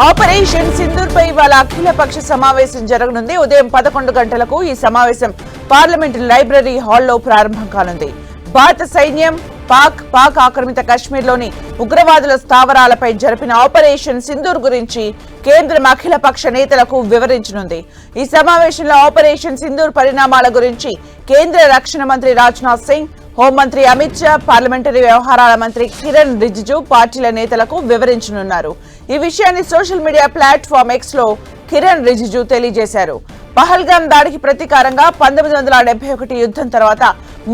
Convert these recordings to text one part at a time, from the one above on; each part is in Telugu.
ఆపరేషన్ సింధూర్ పై ఇవాళ అఖిలపక్ష సమావేశం జరగనుంది. ఉదయం 11 గంటలకు ఈ సమావేశం పార్లమెంట్ లైబ్రరీ హాల్లో ప్రారంభం కానుంది. భారత సైన్యం పాక్ ఆక్రమిత కశ్మీర్లోని ఉగ్రవాదుల స్థావరాలపై జరిపిన ఆపరేషన్ సింధూర్ గురించి కేంద్రం అఖిలపక్ష నేతలకు వివరించనుంది. ఈ సమావేశంలో ఆపరేషన్ సింధూర్ పరిణామాల గురించి కేంద్ర రక్షణ మంత్రి రాజ్నాథ్ సింగ్, హోంమంత్రి అమిత్ షా, పార్లమెంటరీ వ్యవహారాల మంత్రి కిరణ్ రిజిజు పార్టీల నేతలకు వివరించనున్నారు. ఈ విషయాన్ని సోషల్ మీడియా ప్లాట్ఫామ్ ఎక్స్ లో కిరణ్ రిజిజు తెలియజేశారు. పహల్గాం దాడికి ప్రతీకారంగా 1971 యుద్ధం తర్వాత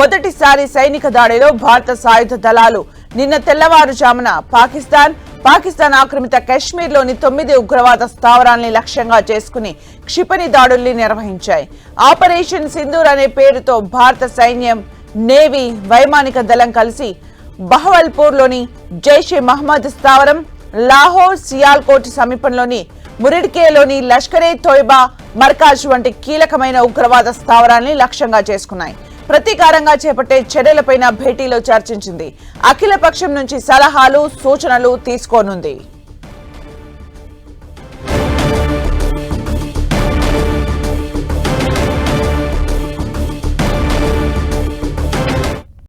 మొదటిసారి సైనిక దాడిలో భారత సాయుధ దళాలు నిన్న తెల్లవారుజామున పాకిస్తాన్ ఆక్రమిత కశ్మీర్లోని 9 ఉగ్రవాద స్థావరాల్ని లక్ష్యంగా చేసుకుని క్షిపణి దాడుల్ని నిర్వహించాయి. ఆపరేషన్ సింధూర్ అనే పేరుతో భారత సైన్యం, నేవీ, వైమానిక దళం కలిసి బహవల్పూర్లోని జైషే మహమ్మద్ స్థావరం, లాహోర్ సియాల్కోట్ సమీపంలోని మురిడ్కేలోని లష్కరే తోయిబా మర్కాజ్ వంటి కీలకమైన ఉగ్రవాద స్థావరాల్ని లక్ష్యంగా చేసుకున్నాయి. ప్రతీకారంగా చేపట్టే చర్యలపైన భేటీలో చర్చించింది. అఖిలపక్షం నుంచి సలహాలు, సూచనలు తీసుకోనుంది.